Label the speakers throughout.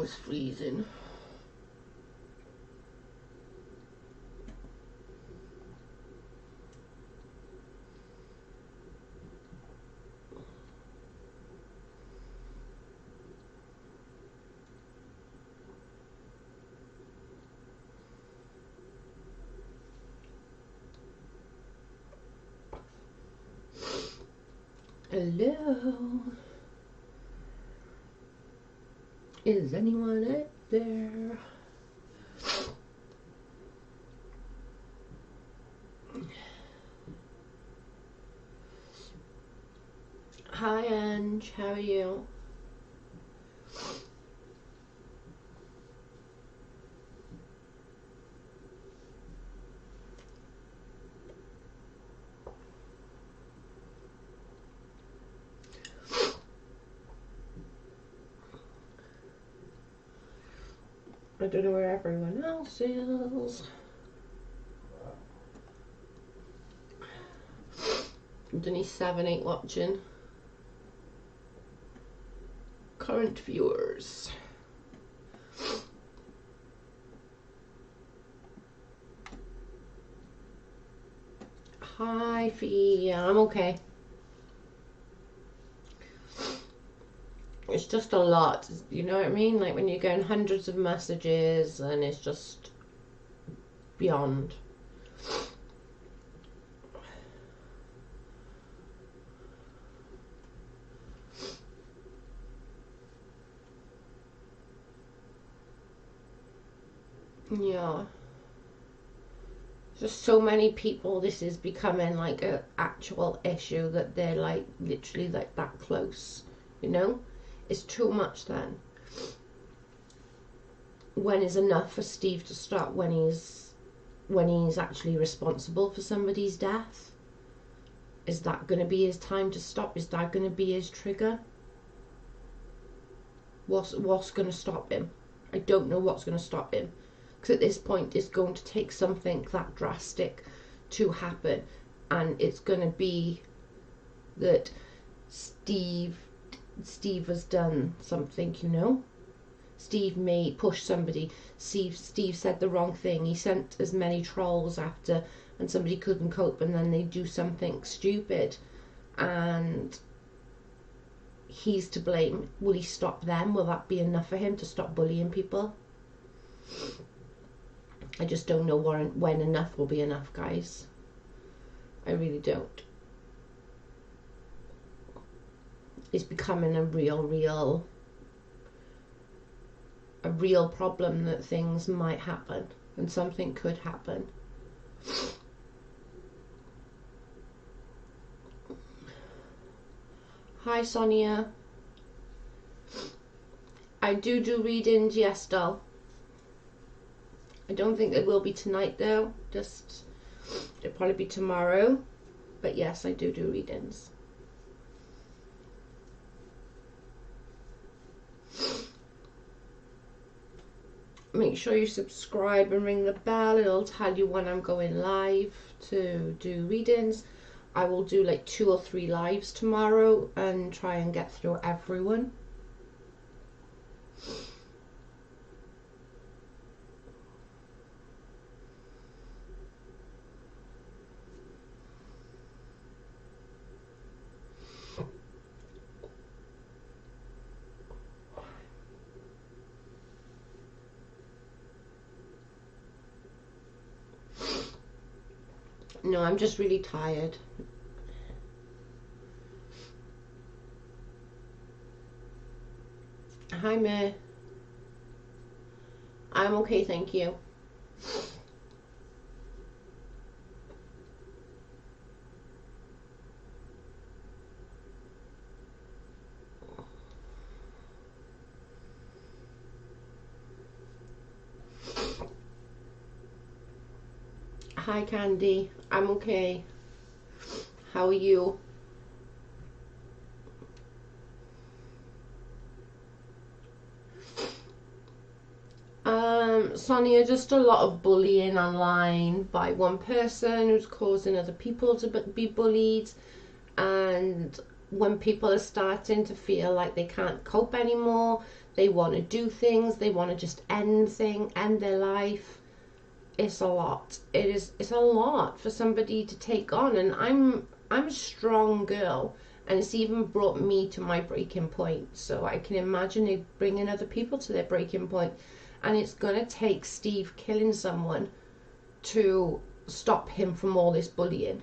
Speaker 1: it's freezing. Hello? Is anyone out there? Hi Ange, how are you? I don't know where everyone else is. There's only 7, 8 watching. Current viewers. Hi Fee, yeah, I'm okay. It's just a lot, you know what I mean? Like when you're getting hundreds of messages and it's just beyond. Yeah. Just so many people, this is becoming like an actual issue that they're like literally like that close, you know? It's too much then. When is enough for Steve to stop? When he's actually responsible for somebody's death? Is that going to be his time to stop? Is that going to be his trigger? What's going to stop him? I don't know what's going to stop him. Because at this point it's going to take something that drastic to happen, and it's going to be that Steve has done something, you know. Steve may push somebody. Steve said the wrong thing. He sent as many trolls after, and somebody couldn't cope, and then they do something stupid, and he's to blame. Will he stop them? Will that be enough for him to stop bullying people? I just don't know when enough will be enough, guys. I really don't. It's becoming a real problem that things might happen, and something could happen. Hi Sonia. I do readings, yes doll. I don't think it will be tonight though, just it'll probably be tomorrow, but yes, I do readings. Make sure you subscribe and ring the bell. It'll tell you when I'm going live to do readings. I will do like 2 or 3 lives tomorrow and try and get through everyone. No, I'm just really tired. Hi, May. I'm okay, thank you. Hi, Candy. I'm okay. How are you? Sonia, just a lot of bullying online by one person who's causing other people to be bullied, and when people are starting to feel like they can't cope anymore, they want to do things, they want to just end their life. It's a lot. It's a lot for somebody to take on, and I'm a strong girl, and it's even brought me to my breaking point. So I can imagine it bringing other people to their breaking point, and it's gonna take Steve killing someone to stop him from all this bullying.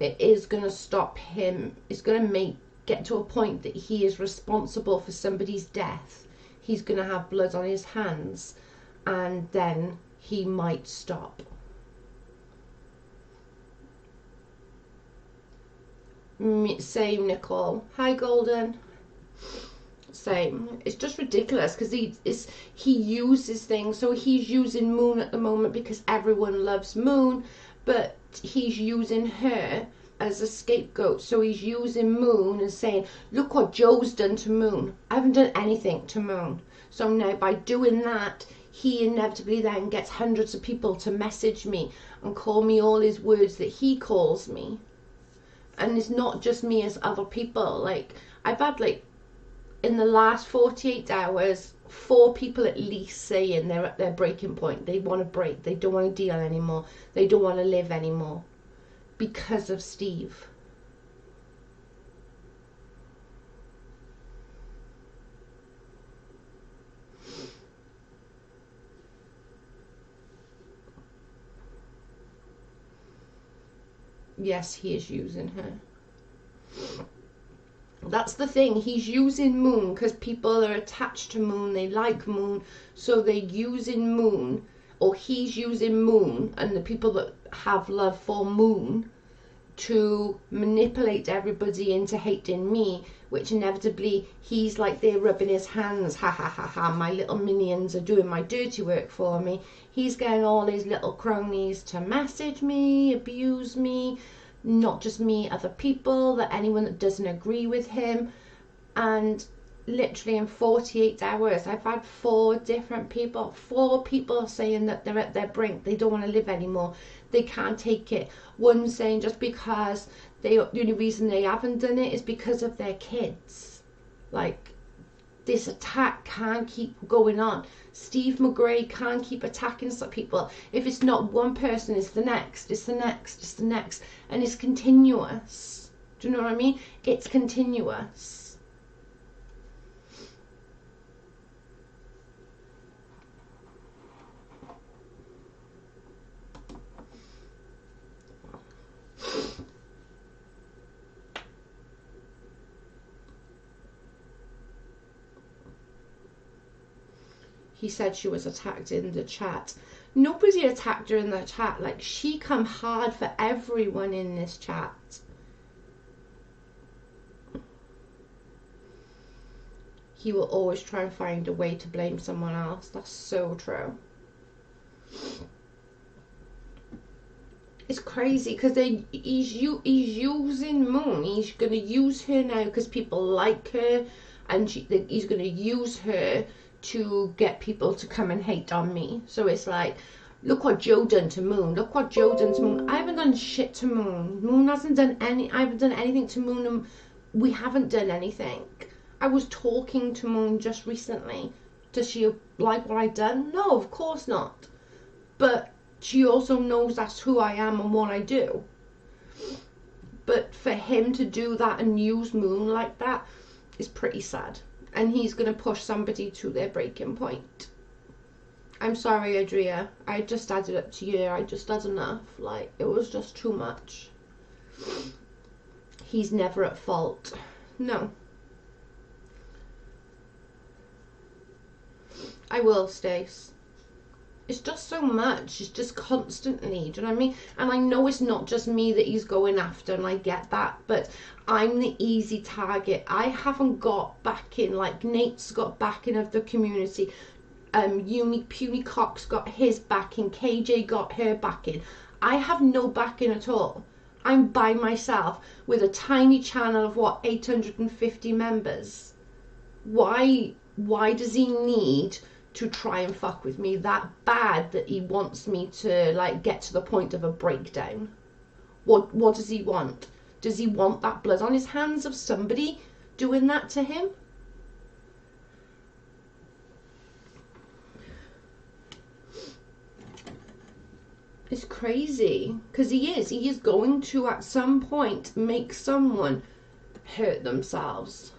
Speaker 1: It is going to stop him. It's going to get to a point that he is responsible for somebody's death. He's going to have blood on his hands, and then he might stop. Same, Nicole. Hi, Golden. Same. It's just ridiculous because he uses things. So he's using Moon at the moment because everyone loves Moon, but he's using her as a scapegoat. So he's using Moon and saying, look what Joe's done to Moon. I haven't done anything to Moon. So now by doing that, he inevitably then gets hundreds of people to message me and call me all his words that he calls me. And it's not just me, it's other people. Like, I've had, like, in the last 48 hours, 4 people at least saying they're at their breaking point. They want to break. They don't want to deal anymore. They don't want to live anymore because of Steve. Yes, he is using her. That's the thing. He's using Moon because people are attached to Moon. They like Moon. So they're using Moon, or he's using Moon and the people that have love for Moon to manipulate everybody into hating me, which inevitably he's like, they're rubbing his hands. Ha ha ha ha. My little minions are doing my dirty work for me. He's getting all his little cronies to message me, abuse me. Not just me, other people, that anyone that doesn't agree with him. And literally in 48 hours, I've had 4 different people, 4 people saying that they're at their brink. They don't want to live anymore. They can't take it. One saying just because the only reason they haven't done it is because of their kids. Like, this attack can't keep going on. Steve McGray can't keep attacking some people. If it's not one person, it's the next, it's the next, it's the next. And it's continuous. Do you know what I mean? It's continuous. He said she was attacked in the chat. Nobody attacked her in the chat. Like, she come hard for everyone in this chat. He will always try and find a way to blame someone else. That's so true. It's crazy because he's using Moon. He's going to use her now because people like her, and he's going to use her to get people to come and hate on me. So it's like, look what Joe done to Moon. Look what Joe done to Moon. I haven't done shit to Moon. Moon hasn't done I haven't done anything to Moon, and we haven't done anything. I was talking to Moon just recently. Does she like what I done? No, of course not. But she also knows that's who I am and what I do. But for him to do that and use Moon like that is pretty sad. And he's going to push somebody to their breaking point. I'm sorry, Adria. I just added up to you. I just had enough. Like, it was just too much. He's never at fault. No. I will, Stace. It's just so much. It's just constantly. Do you know what I mean? And I know it's not just me that he's going after, and I get that, but I'm the easy target. I haven't got backing. Like, Nate's got backing of the community. Puny Cox got his backing. KJ got her backing. I have no backing at all. I'm by myself with a tiny channel of, what, 850 members. Why does he need to try and fuck with me that bad that he wants me to, like, get to the point of a breakdown? What does he want? Does he want that blood on his hands of somebody doing that to him? It's crazy, because he is going to at some point make someone hurt themselves.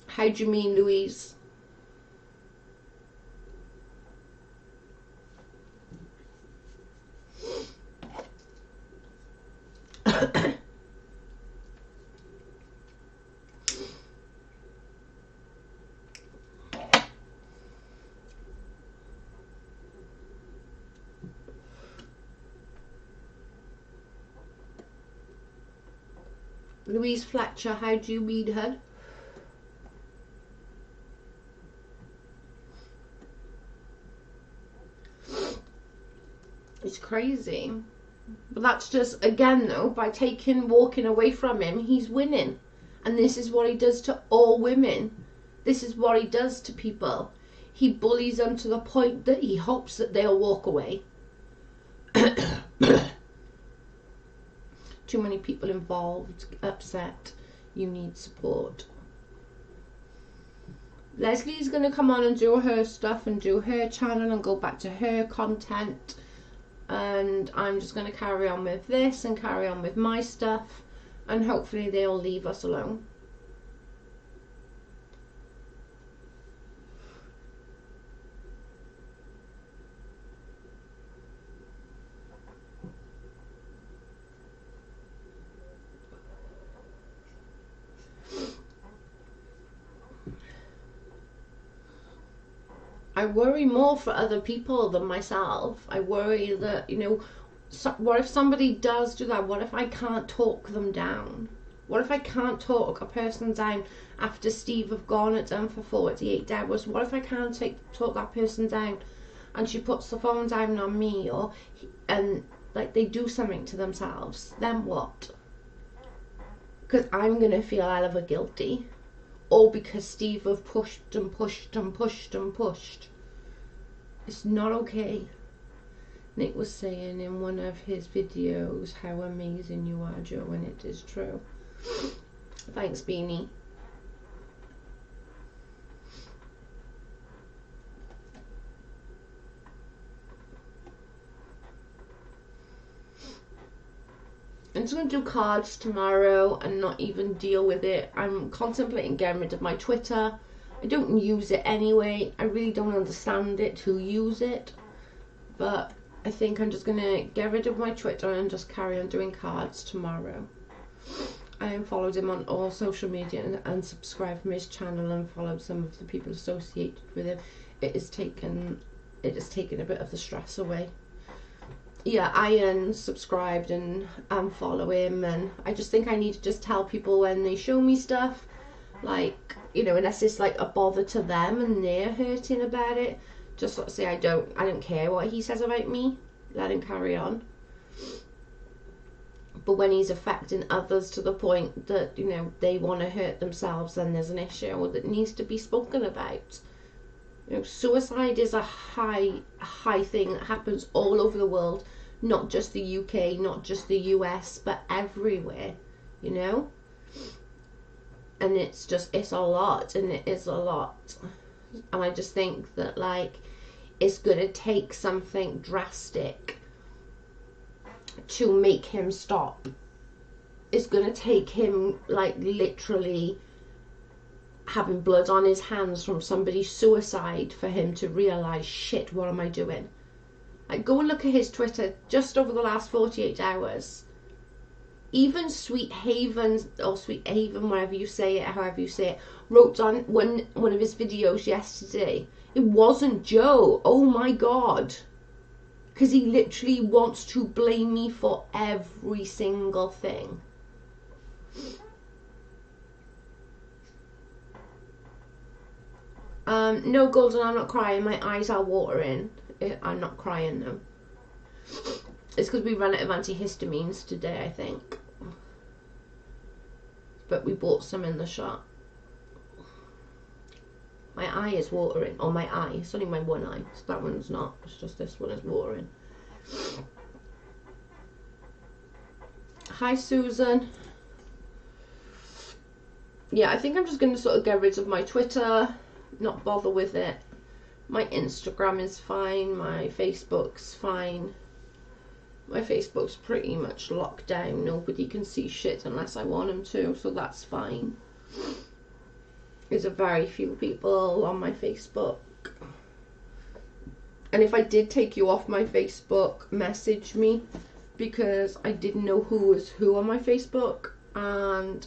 Speaker 1: How do you mean, Louise? Louise Fletcher, how do you read her? It's crazy. But that's just, again though, by walking away from him, he's winning. And this is what he does to all women. This is what he does to people. He bullies them to the point that he hopes that they'll walk away. Too many people involved, upset. You need support. Leslie's going to come on and do her stuff and do her channel and go back to her content. And I'm just going to carry on with this and carry on with my stuff. And hopefully they'll leave us alone. I worry more for other people than myself. I worry that, you know, what if somebody does do that? What if I can't talk them down? What if I can't talk a person down after Steve have gone and done for 48 hours? What if I can't talk that person down and she puts the phone down on me, and like they do something to themselves? Then what? Because I'm going to feel hell of a guilty. All because Steve have pushed and pushed and pushed and pushed. It's not okay. Nick was saying in one of his videos how amazing you are, Joe, and it is true. Thanks, Beanie. I'm just going to do cards tomorrow and not even deal with it. I'm contemplating getting rid of my Twitter. I don't use it anyway. I really don't understand it to use it. But I think I'm just going to get rid of my Twitter and just carry on doing cards tomorrow. I unfollowed him on all social media and subscribed from his channel and followed some of the people associated with him. It has taken a bit of the stress away. Yeah, I unsubscribed and unfollow him, and I just think I need to just tell people when they show me stuff, like, you know, unless it's like a bother to them and they're hurting about it, just sort of say I don't care what he says about me, let him carry on. But when he's affecting others to the point that, you know, they want to hurt themselves, then there's an issue that needs to be spoken about. You know, suicide is a high thing that happens all over the world, not just the UK, not just the US, but everywhere, you know? And it's a lot, and it is a lot. And I just think that, like, it's going to take something drastic to make him stop. It's going to take him, like, literally having blood on his hands from somebody's suicide for him to realise, shit, what am I doing? Like, go and look at his Twitter just over the last 48 hours. Even Sweet Haven, or Sweet Haven, whatever you say it, however you say it, wrote on one of his videos yesterday, it wasn't Joe, oh my god. Because he literally wants to blame me for every single thing. No, Golden, I'm not crying. My eyes are watering. I'm not crying though. It's because we ran out of antihistamines today, I think. But we bought some in the shop. My eye is watering. Oh, my eye. It's only my one eye. So that one's not. It's just this one is watering. Hi, Susan. Yeah, I think I'm just going to sort of get rid of my Twitter, not bother with it. My Instagram is fine, my Facebook's fine. My Facebook's pretty much locked down. Nobody can see shit unless I want them to, so that's fine. There's a very few people on my Facebook. And if I did take you off my Facebook, message me, because I didn't know who was who on my Facebook, and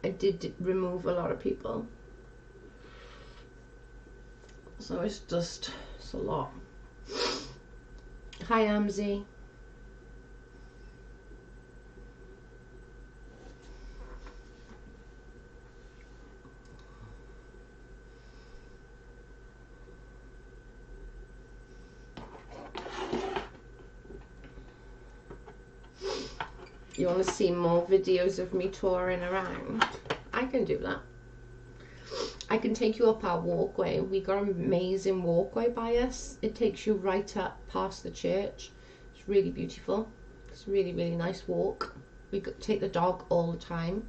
Speaker 1: I did remove a lot of people. So it's a lot. Hi, Amzi. You want to see more videos of me touring around? I can do that. I can take you up our walkway. We got an amazing walkway by us. It takes you right up past the church. It's really beautiful. It's a really, really nice walk. We could take the dog all the time.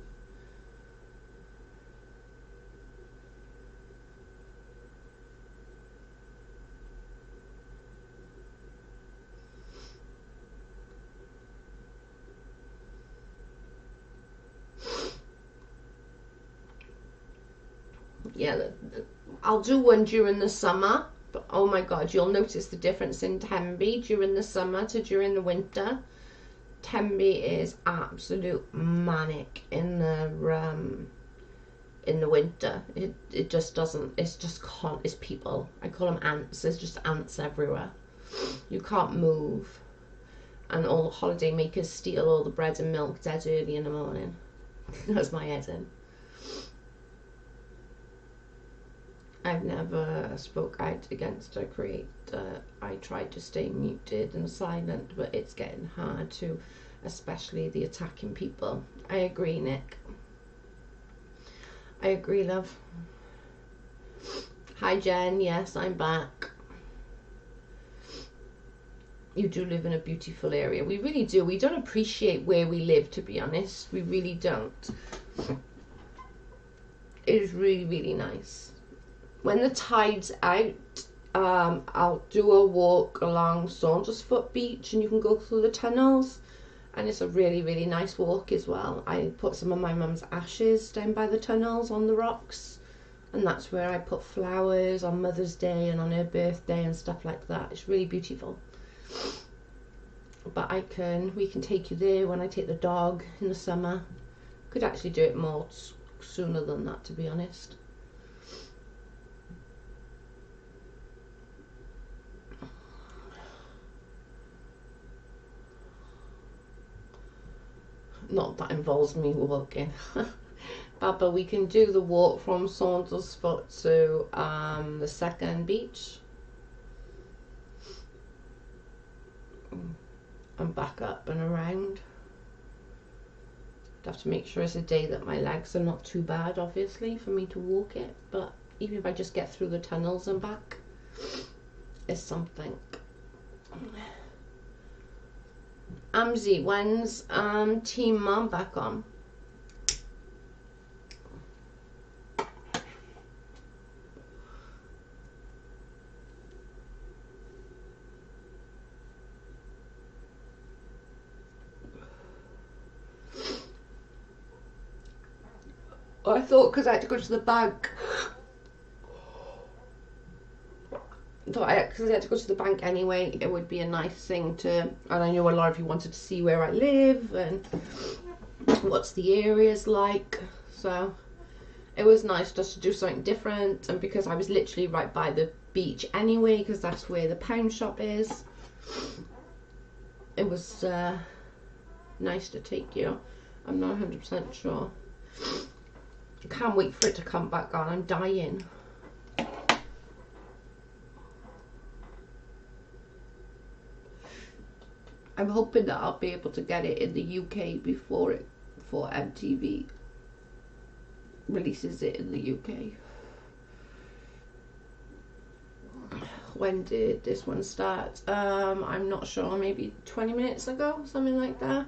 Speaker 1: Yeah, I'll do one during the summer, but oh my god, you'll notice the difference in Tenby during the summer to during the winter. Tenby is absolute manic in the winter. It just doesn't, it's just can't, it's people. I call them ants. There's just ants everywhere. You can't move. And all the holiday makers steal all the bread and milk dead early in the morning. That's my head in. I've never spoke out against a creator. I tried to stay muted and silent, but it's getting hard to, especially the attacking people. I agree, Nick. I agree, love. Hi, Jen. Yes, I'm back. You do live in a beautiful area. We really do. We don't appreciate where we live, to be honest. We really don't. It is really, really nice. When the tide's out, I'll do a walk along Saundersfoot Beach, and you can go through the tunnels, and it's a really, really nice walk as well. I put some of my mum's ashes down by the tunnels on the rocks, and that's where I put flowers on Mother's Day and on her birthday and stuff like that. It's really beautiful. But we can take you there when I take the dog in the summer. Could actually do it more sooner than that, to be honest. Not that involves me walking. Baba, we can do the walk from Saundersfoot to the second beach and back up and around. I'd have to make sure it's a day that my legs are not too bad, obviously, for me to walk it, but even if I just get through the tunnels and back, it's something. Amzi, when's Team Mom back on? I thought because I had to go to the bank. Because I had to go to the bank anyway, it would be a nice thing to, and I know a lot of you wanted to see where I live and what's the areas like, so it was nice just to do something different. And because I was literally right by the beach anyway, because that's where the pound shop is, it was nice to take you. I'm not 100% sure. Can't wait for it to come back on. I'm dying. I'm hoping that I'll be able to get it in the UK before MTV releases it in the UK. When did this one start? I'm not sure, maybe 20 minutes ago, something like that.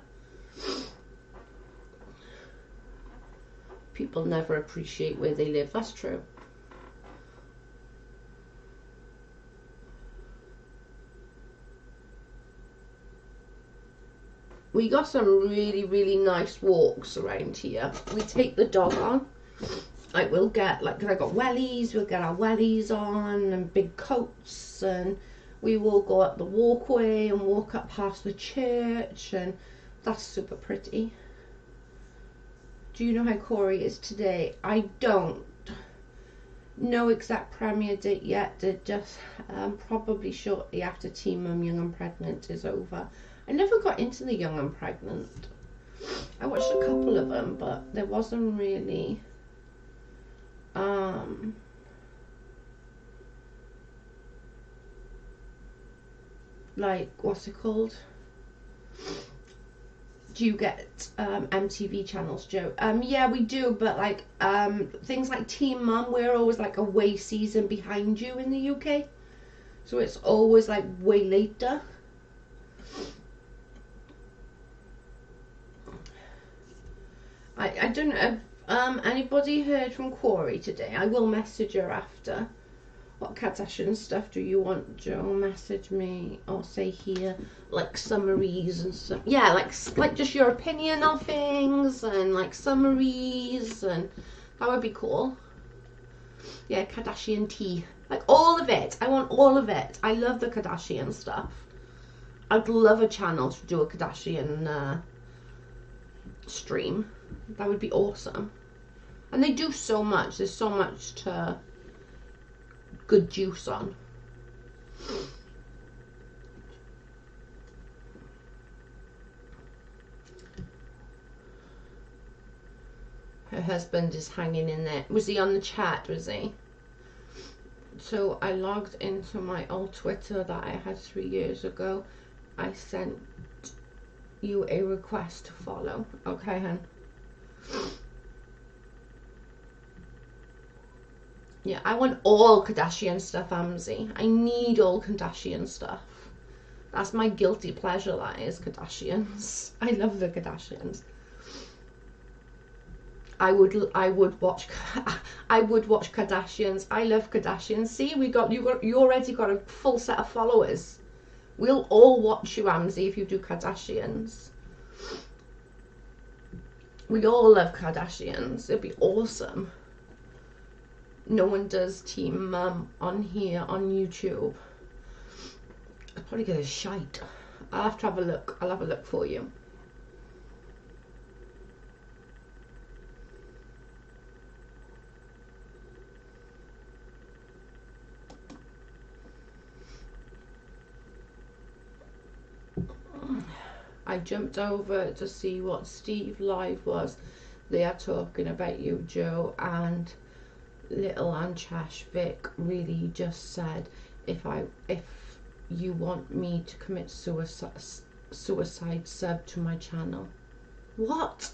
Speaker 1: people never appreciate where they live. That's true. We got some really, really nice walks around here. We take the dog on. Like, we'll get, like, cause I got wellies, we'll get our wellies on and big coats, and we will go up the walkway and walk up past the church, and that's super pretty. Do you know how Corey is today? I don't. No exact premiere date yet. They're just probably shortly after Teen Mum Young and Pregnant is over. I never got into the Young and Pregnant. I watched a couple of them, but there wasn't really like, what's it called? Do you get MTV channels, Joe? Yeah, we do, but like things like Teen Mum, we're always like a way season behind you in the UK, so it's always like way later. I don't know. Anybody heard from Corey today? I will message her after. What Kardashian stuff do you want, Joe? Message me or say here, like summaries and stuff. Yeah, like just your opinion on things and like summaries, and that would be cool. Yeah, Kardashian tea, like all of it. I want all of it. I love the Kardashian stuff. I'd love a channel to do a Kardashian stream. That would be awesome. And they do so much. There's so much to good juice on. Her husband is hanging in there. Was he on the chat? Was he? So I logged into my old Twitter that I had 3 years ago. I sent you a request to follow. Okay, hun. Yeah, I want all Kardashian stuff, Amzi. I need all Kardashian stuff. That's my guilty pleasure, that is, Kardashians. I love the Kardashians. I would watch Kardashians. I love Kardashians. See, you already got a full set of followers. We'll all watch you, Amzi, if you do Kardashians. We all love Kardashians. It'd be awesome. No one does Team Mum on here on YouTube. I'll probably get a shite. I'll have to have a look. I'll have a look for you. I jumped over to see what Steve Live was. They are talking about you, Joe, and Little and Chash Vic really just said, if you want me to commit suicide, sub to my channel. What?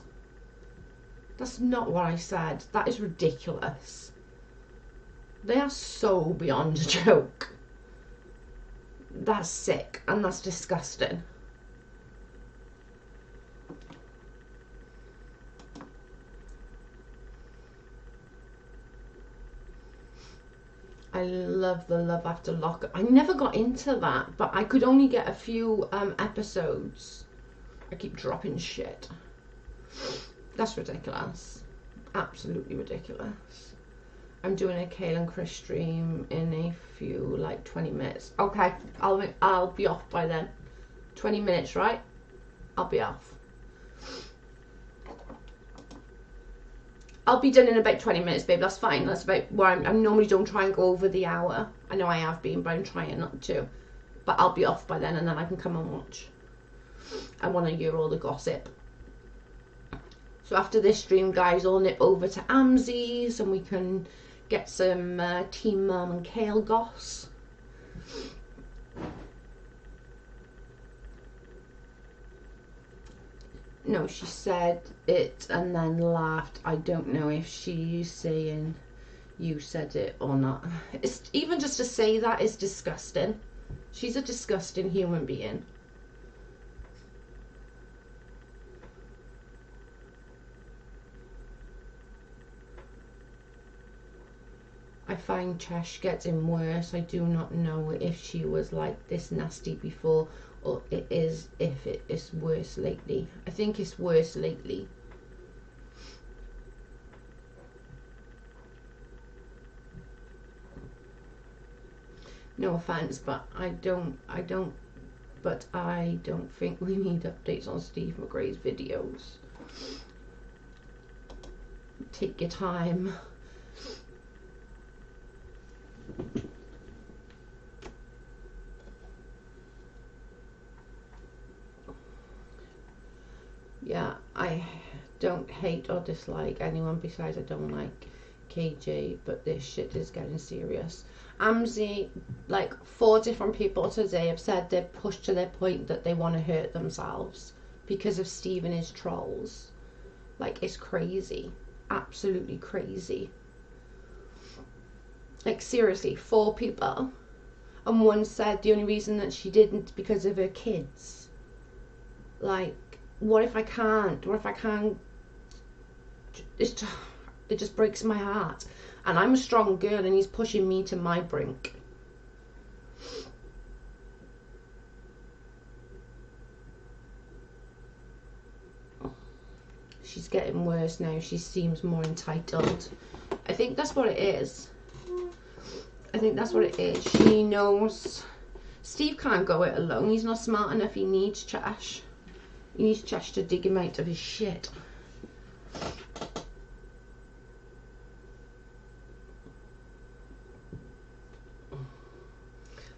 Speaker 1: That's not what I said. That is ridiculous. They are so beyond a joke. That's sick and that's disgusting. I love the Love After Lockup. I never got into that, but I could only get a few episodes. I keep dropping shit. That's ridiculous. Absolutely ridiculous. I'm doing a Kale and Chris stream in a few, like 20 minutes. Okay, I'll be off by then. 20 minutes, right? I'll be off. I'll be done in about 20 minutes, babe. That's fine. That's about where I normally don't try and go over the hour. I know I have been, but I'm trying not to. But I'll be off by then, and then I can come and watch. I want to hear all the gossip. So after this stream, guys, I'll nip over to Amzi's, and we can get some Team Mum and Kale goss. No, she said it and then laughed. I don't know if she's saying you said it or not. It's, even just to say that is disgusting. She's a disgusting human being. I find Chesh getting worse. I do not know if she was like this nasty before, or if it is worse lately. I think it's worse lately. No offense, but I don't think we need updates on Steve McRae's videos. Take your time. Yeah, I don't hate or dislike anyone besides I don't like KJ, but this shit is getting serious. AMSI, like 4 different people today have said they're pushed to their point that they want to hurt themselves because of Steve and his trolls. Like, it's crazy. Absolutely crazy. Like, seriously, 4 people. And one said the only reason that she didn't because of her kids. Like, what if I can't? What if I can't? It just breaks my heart. And I'm a strong girl and he's pushing me to my brink. She's getting worse now. She seems more entitled. I think that's what it is. I think that's what it is. She knows Steve can't go it alone. He's not smart enough. He needs Chesh. He needs Chesh to dig him out of his shit.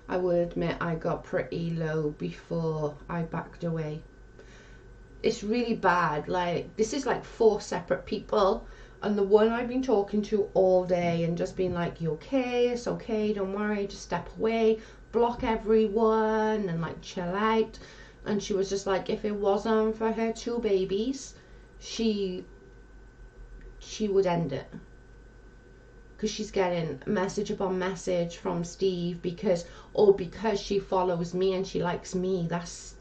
Speaker 1: I will admit I got pretty low before I backed away. It's really bad. Like, this is like 4 separate people, and the one I've been talking to all day and just been like, you okay? It's okay, don't worry, just step away, block everyone and like chill out. And she was just like, if it wasn't for her 2 babies, she would end it. Because she's getting message upon message from Steve because she follows me and she likes me. That's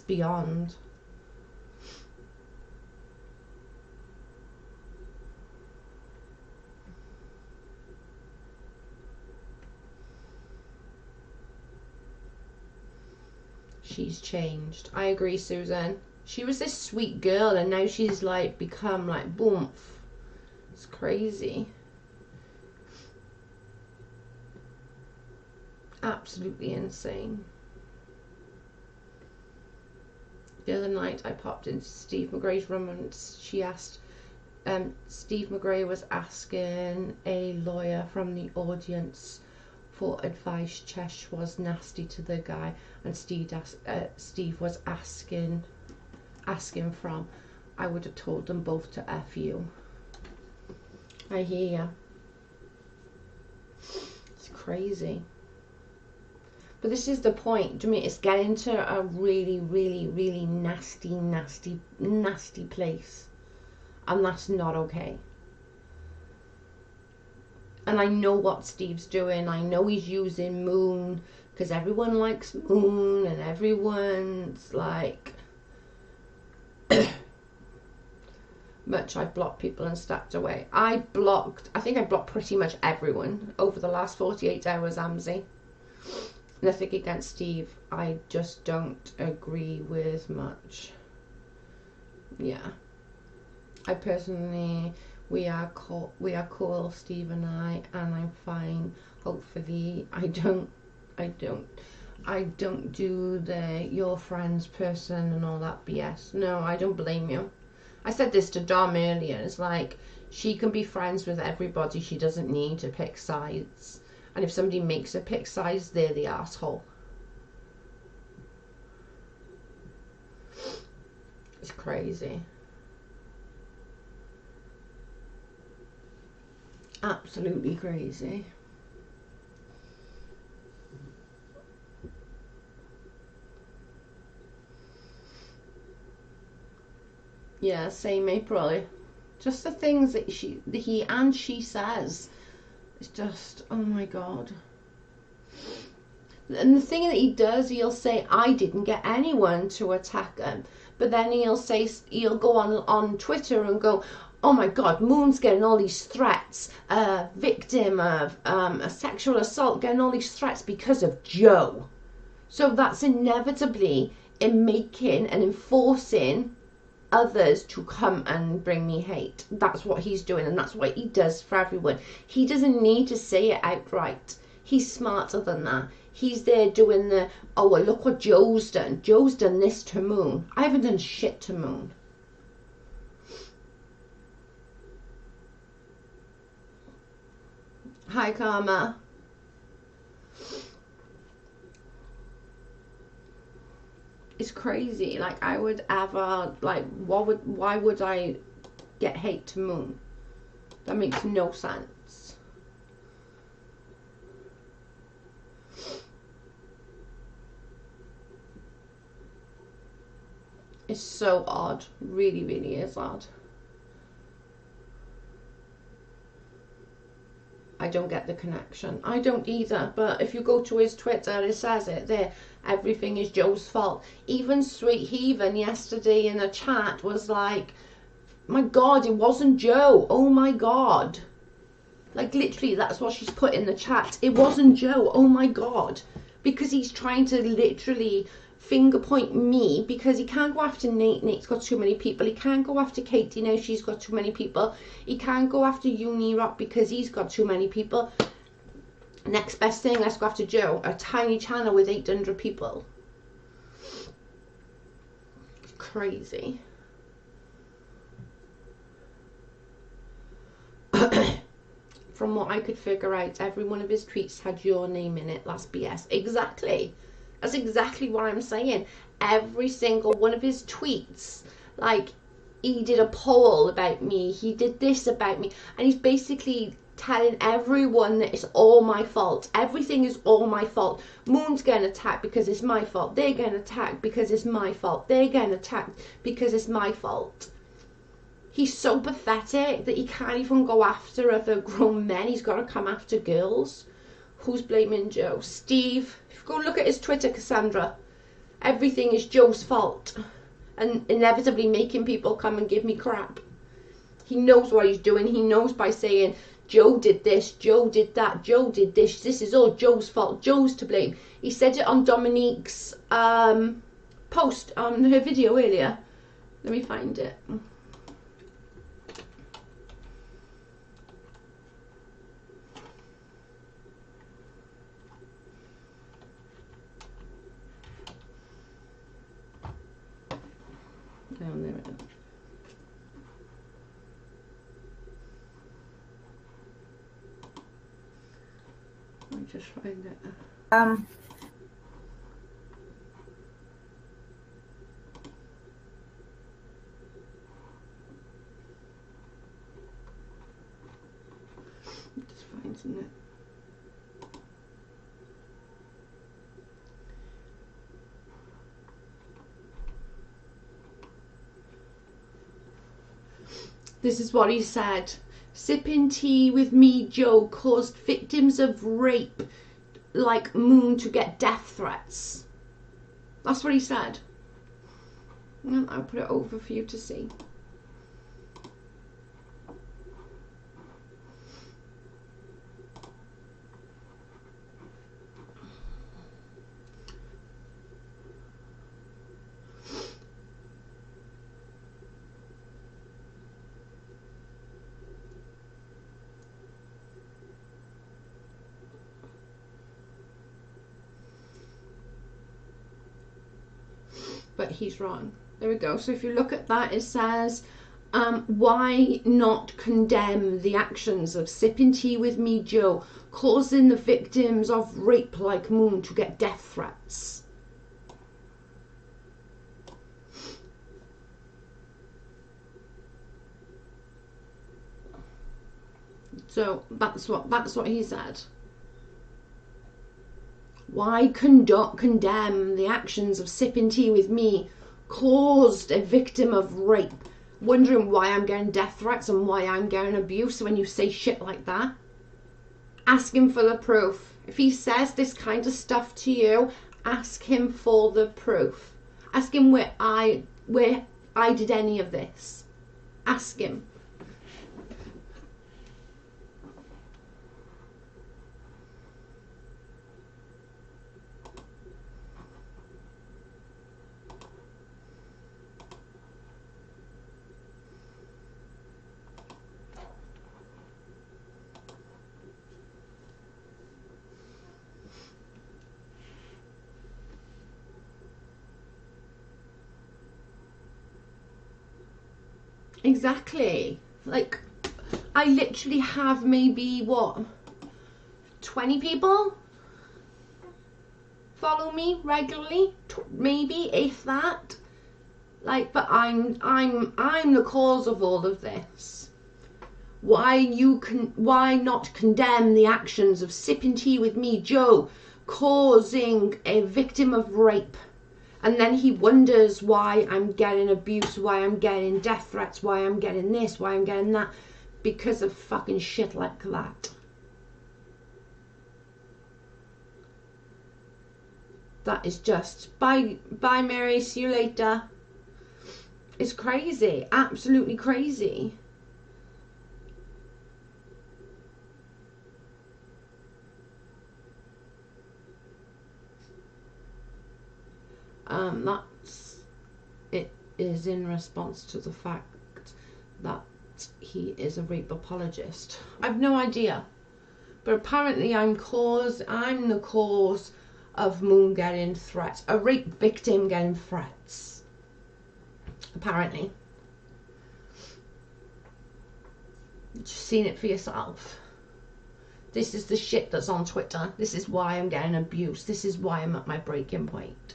Speaker 1: beyond. She's changed. I agree, Susan. She was this sweet girl and now she's like become like boom. It's crazy. Absolutely insane. The other night I popped into Steve McRae's room and she asked, Steve McRae was asking a lawyer from the audience for advice. Chesh was nasty to the guy, and Steve was asking from. I would have told them both to F you. I hear ya. It's crazy. But this is the point. Do you mean it's getting to a really, really, really nasty, nasty, nasty place, and that's not okay. And I know what Steve's doing. I know he's using Moon because everyone likes Moon and everyone's like much. I've blocked people and stepped away. I think I blocked pretty much everyone over the last 48 hours, AMSI. Nothing against Steve. I just don't agree with much. Yeah. I personally, we are cool, Steve and I'm fine. Hopefully, I don't do the your friends person and all that BS. No, I don't blame you. I said this to Dom earlier. It's like, she can be friends with everybody. She doesn't need to pick sides. And if somebody makes her pick sides, they're the asshole. It's crazy. Absolutely crazy. Yeah, same April. Just the things that he and she says. It's just, oh my God. And the thing that he does, he'll say, I didn't get anyone to attack him. But then he'll go on Twitter and go, oh my God, Moon's getting all these threats, victim of a sexual assault, getting all these threats because of Joe. So that's inevitably in making and enforcing others to come and bring me hate. That's what he's doing, and that's what he does for everyone. He doesn't need to say it outright. He's smarter than that. He's there doing the, oh, well, look what Joe's done. Joe's done this to Moon. I haven't done shit to Moon. Hi, Karma. It's crazy. Like, I would ever, like, why would I get hate to Moon? That makes no sense. It's so odd. Really, really is odd. I don't get the connection. I don't either. But if you go to his Twitter, it says it there. Everything is Joe's fault. Even Sweet Heathen yesterday in a chat was like, my God, it wasn't Joe. Oh my God. Like, literally, that's what she's put in the chat. It wasn't Joe. Oh my God. Because he's trying to literally finger point me, because he can't go after Nate. Nate's got too many people. He can't go after Katie now. She's got too many people. He can't go after Uni Rock because he's got too many people. Next best thing, let's go after Joe. A tiny channel with 800 people. It's crazy. From what I could figure out, every one of his tweets had your name in it. That's BS. Exactly. That's exactly what I'm saying. Every single one of his tweets, like, he did a poll about me, he did this about me, and he's basically telling everyone that it's all my fault. Everything is all my fault. Moon's getting attacked because it's my fault. They're getting attacked because it's my fault. They're getting attacked because it's my fault. He's so pathetic that he can't even go after other grown men. He's got to come after girls. Who's blaming Joe? Steve. If you go look at his Twitter, Cassandra, everything is Joe's fault. And inevitably making people come and give me crap. He knows what he's doing. He knows by saying, Joe did this, Joe did that, Joe did this. This is all Joe's fault. Joe's to blame. He said it on Dominique's post on her video earlier. Let me find it. Down there it is. Let me just find it. Just finding it. This is what he said. Sipping tea with me, Joe, caused victims of rape like Moon to get death threats. That's what he said. And I'll put it over for you to see. But he's wrong. There we go. So if you look at that, it says, why not condemn the actions of Sipping Tea with Me Joe, causing the victims of rape like Moon to get death threats? So that's what he said. Why condemn the actions of Sipping Tea with Me, caused a victim of rape, wondering why I'm getting death threats and why I'm getting abuse when you say shit like that? Ask him for the proof. If he says this kind of stuff to you, ask him for the proof. Ask him where I did any of this. Ask him. Exactly. Like, I literally have maybe, what, 20 people follow me regularly, maybe, if that. Like, but I'm the cause of all of this. Why not condemn the actions of Sipping Tea with Me Joe, causing a victim of rape? And then he wonders why I'm getting abuse, why I'm getting death threats, why I'm getting this, why I'm getting that, because of fucking shit like that. That is just, bye Mary, see you later. It's crazy, absolutely crazy. It is in response to the fact that he is a rape apologist. I've no idea, but apparently I'm the cause of Moon getting threats, a rape victim getting threats. Apparently, you've seen it for yourself. This is the shit that's on Twitter. This is why I'm getting abused. This is why I'm at my breaking point.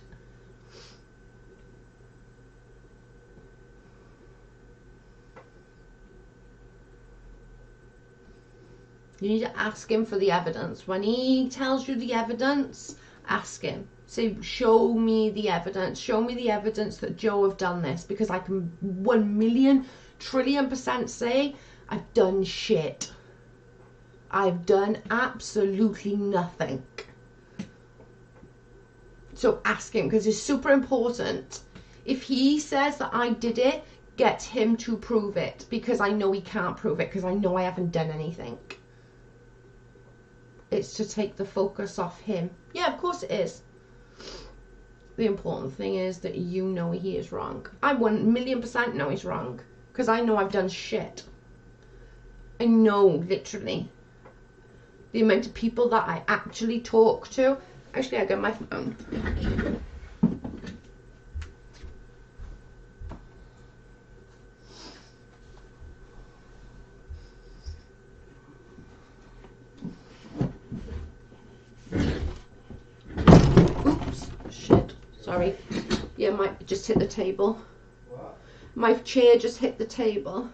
Speaker 1: You need to ask him for the evidence. When he tells you the evidence, ask him. Say, show me the evidence. Show me the evidence that Joe have done this, because I can 1,000,000,000,000,000% say I've done shit. I've done absolutely nothing. So ask him, because it's super important. If he says that I did it, get him to prove it, because I know he can't prove it, because I know I haven't done anything. It's to take the focus off him. Yeah, of course it is. The important thing is that you know he is wrong. I 1,000,000% know he's wrong, because I know I've done shit. I know, literally. The amount of people that I actually talk to. Actually, I got my phone. Oops, shit. Sorry. Yeah, might just hit the table. What? My chair just hit the table.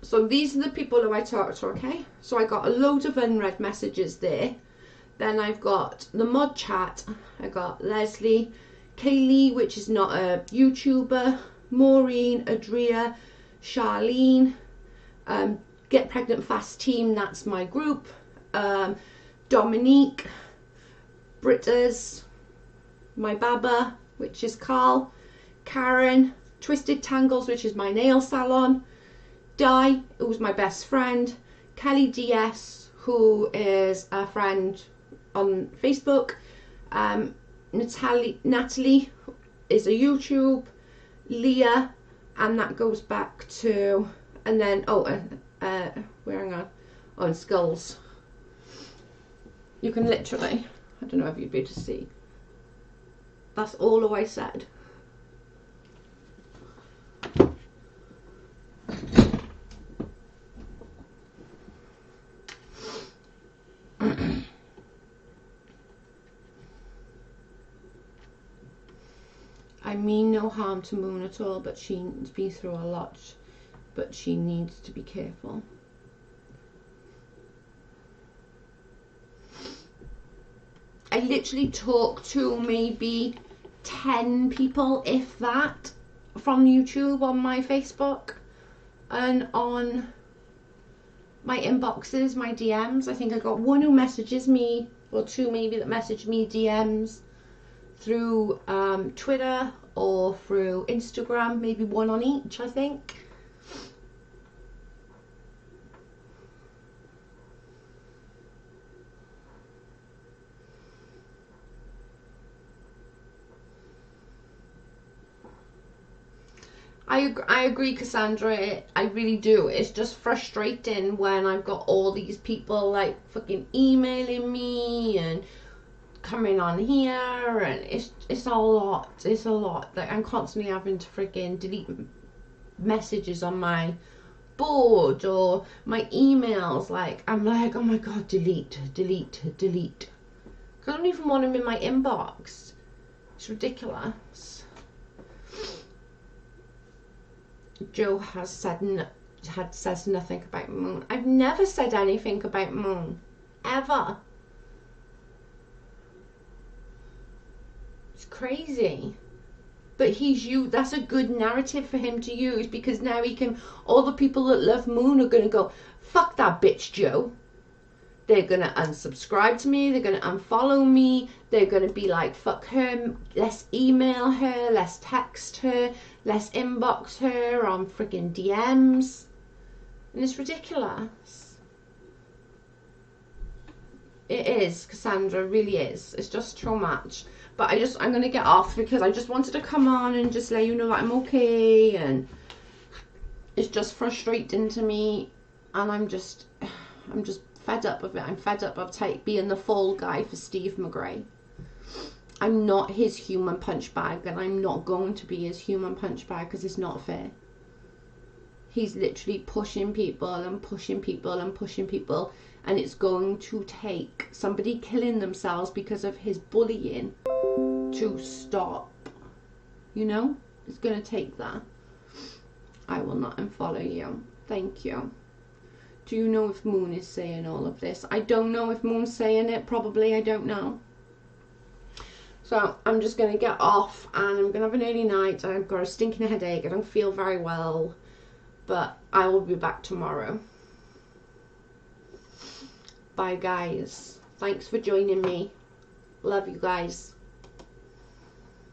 Speaker 1: So these are the people who I talk to, okay? So I got a load of unread messages there. Then I've got the mod chat. I got Leslie, Kaylee, which is not a YouTuber, Maureen, Adria, Charlene, Get Pregnant Fast Team, that's my group, Dominique, Britta's, my Baba, which is Carl, Karen, Twisted Tangles, which is my nail salon, Di, who's my best friend, Kelly DS, who is a friend on Facebook, Natalie is a YouTube, Leah, and that goes back to, and then, hang on, Skulls. You can literally, I don't know if you'd be able to see, that's all I said. I mean no harm to Moon at all, but she's been through a lot, but she needs to be careful. I literally talk to maybe 10 people, if that, from YouTube on my Facebook and on my inboxes, my DMs. I think I got one who messages me, or two maybe that message me DMs through Twitter or through Instagram, maybe one on each, I think. I agree, Cassandra, I really do. It's just frustrating when I've got all these people like fucking emailing me and coming on here, and it's a lot. It's a lot. Like, I'm constantly having to freaking delete messages on my board or my emails, like, I'm like, oh my god, delete, delete, delete. I don't even want him in my inbox. It's ridiculous. Joe has says nothing about Moon. I've never said anything about Moon, ever. It's crazy. But that's a good narrative for him to use, because now he can, all the people that love Moon are going to go, fuck that bitch Joe. They're going to unsubscribe to me, they're going to unfollow me, they're going to be like, fuck her, let's email her, let's text her, let's inbox her on freaking DMs. And it's ridiculous. It is, Cassandra, really is. It's just too much. But I'm going to get off, because I just wanted to come on and just let you know that I'm okay. And it's just frustrating to me. And I'm just fed up of it. I'm fed up of being the fall guy for Steve McGray. I'm not his human punch bag, and I'm not going to be his human punch bag, because it's not fair. He's literally pushing people and pushing people and pushing people, and it's going to take somebody killing themselves because of his bullying to stop. You know, it's going to take that. I will not unfollow you. Thank you. Do you know if Moon is saying all of this? I don't know if Moon's saying it. Probably. I don't know. So I'm just going to get off, and I'm going to have an early night. I've got a stinking headache. I don't feel very well. But I will be back tomorrow. Bye, guys. Thanks for joining me. Love you guys.